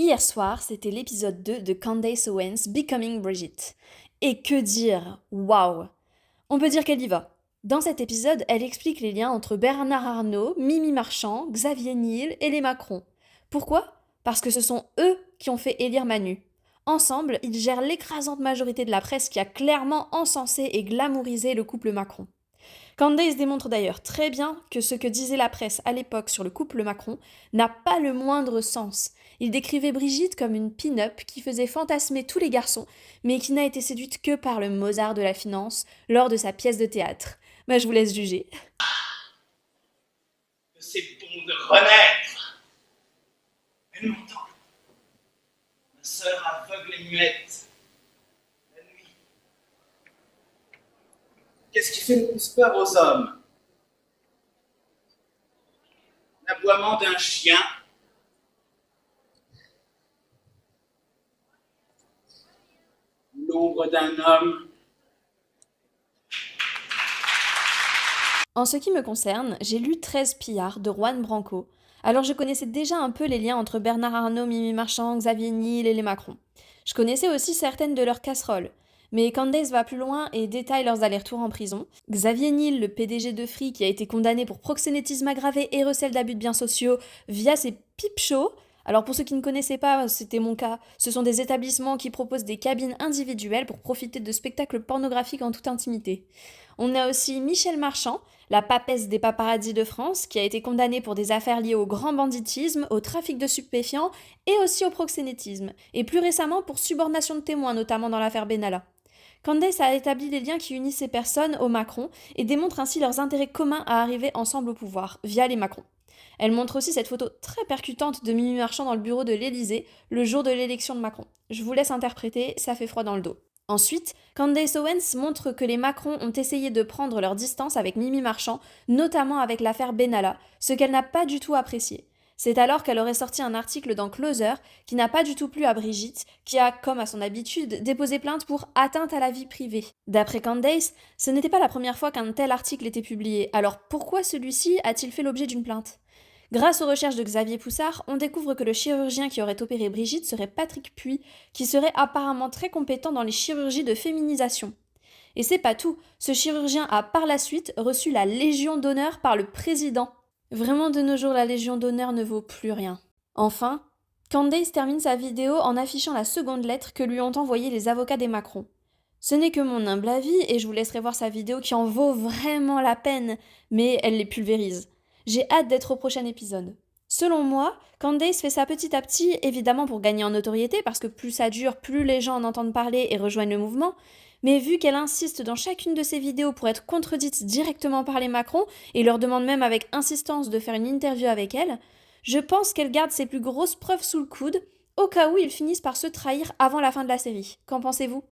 Hier soir, c'était l'épisode 2 de Candace Owens Becoming Bridget. Et que dire? Waouh! On peut dire qu'elle y va. Dans cet épisode, elle explique les liens entre Bernard Arnault, Mimi Marchand, Xavier Niel et les Macron. Pourquoi? Parce que ce sont eux qui ont fait élire Manu. Ensemble, ils gèrent l'écrasante majorité de la presse qui a clairement encensé et glamourisé le couple Macron. Candace démontre d'ailleurs très bien que ce que disait la presse à l'époque sur le couple Macron n'a pas le moindre sens. Il décrivait Brigitte comme une pin-up qui faisait fantasmer tous les garçons, mais qui n'a été séduite que par le Mozart de la finance lors de sa pièce de théâtre. Mais je vous laisse juger. C'est bon de renaître. Elle m'entend. Ma sœur aveugle et muette. La nuit. Qu'est-ce qui fait le plus peur aux hommes? L'aboiement d'un chien. L'ombre d'un homme. En ce qui me concerne, j'ai lu 13 pillards de Juan Branco, alors je connaissais déjà un peu les liens entre Bernard Arnault, Mimi Marchand, Xavier Niel et les Macron. Je connaissais aussi certaines de leurs casseroles. Mais Candace va plus loin et détaille leurs allers-retours en prison. Xavier Niel, le PDG de Free, qui a été condamné pour proxénétisme aggravé et recel d'abus de biens sociaux via ses pipe shows. Alors pour ceux qui ne connaissaient pas, c'était mon cas, ce sont des établissements qui proposent des cabines individuelles pour profiter de spectacles pornographiques en toute intimité. On a aussi Michel Marchand, la papesse des paparazzis de France, qui a été condamnée pour des affaires liées au grand banditisme, au trafic de stupéfiants et aussi au proxénétisme, et plus récemment pour subornation de témoins, notamment dans l'affaire Benalla. Candace a établi les liens qui unissent ces personnes au Macron et démontre ainsi leurs intérêts communs à arriver ensemble au pouvoir, via les Macron. Elle montre aussi cette photo très percutante de Mimi Marchand dans le bureau de l'Élysée, le jour de l'élection de Macron. Je vous laisse interpréter, ça fait froid dans le dos. Ensuite, Candace Owens montre que les Macron ont essayé de prendre leur distance avec Mimi Marchand, notamment avec l'affaire Benalla, ce qu'elle n'a pas du tout apprécié. C'est alors qu'elle aurait sorti un article dans Closer qui n'a pas du tout plu à Brigitte, qui a, comme à son habitude, déposé plainte pour atteinte à la vie privée. D'après Candace, ce n'était pas la première fois qu'un tel article était publié, alors pourquoi celui-ci a-t-il fait l'objet d'une plainte? Grâce aux recherches de Xavier Poussard, on découvre que le chirurgien qui aurait opéré Brigitte serait Patrick Puy, qui serait apparemment très compétent dans les chirurgies de féminisation. Et c'est pas tout, ce chirurgien a par la suite reçu la Légion d'honneur par le président. Vraiment de nos jours, la Légion d'honneur ne vaut plus rien. Enfin, Candace termine sa vidéo en affichant la seconde lettre que lui ont envoyée les avocats des Macron. Ce n'est que mon humble avis, et je vous laisserai voir sa vidéo qui en vaut vraiment la peine, mais elle les pulvérise. J'ai hâte d'être au prochain épisode. Selon moi, Candace fait ça petit à petit, évidemment pour gagner en notoriété, parce que plus ça dure, plus les gens en entendent parler et rejoignent le mouvement, mais vu qu'elle insiste dans chacune de ses vidéos pour être contredite directement par les Macron, et leur demande même avec insistance de faire une interview avec elle, je pense qu'elle garde ses plus grosses preuves sous le coude, au cas où ils finissent par se trahir avant la fin de la série. Qu'en pensez-vous?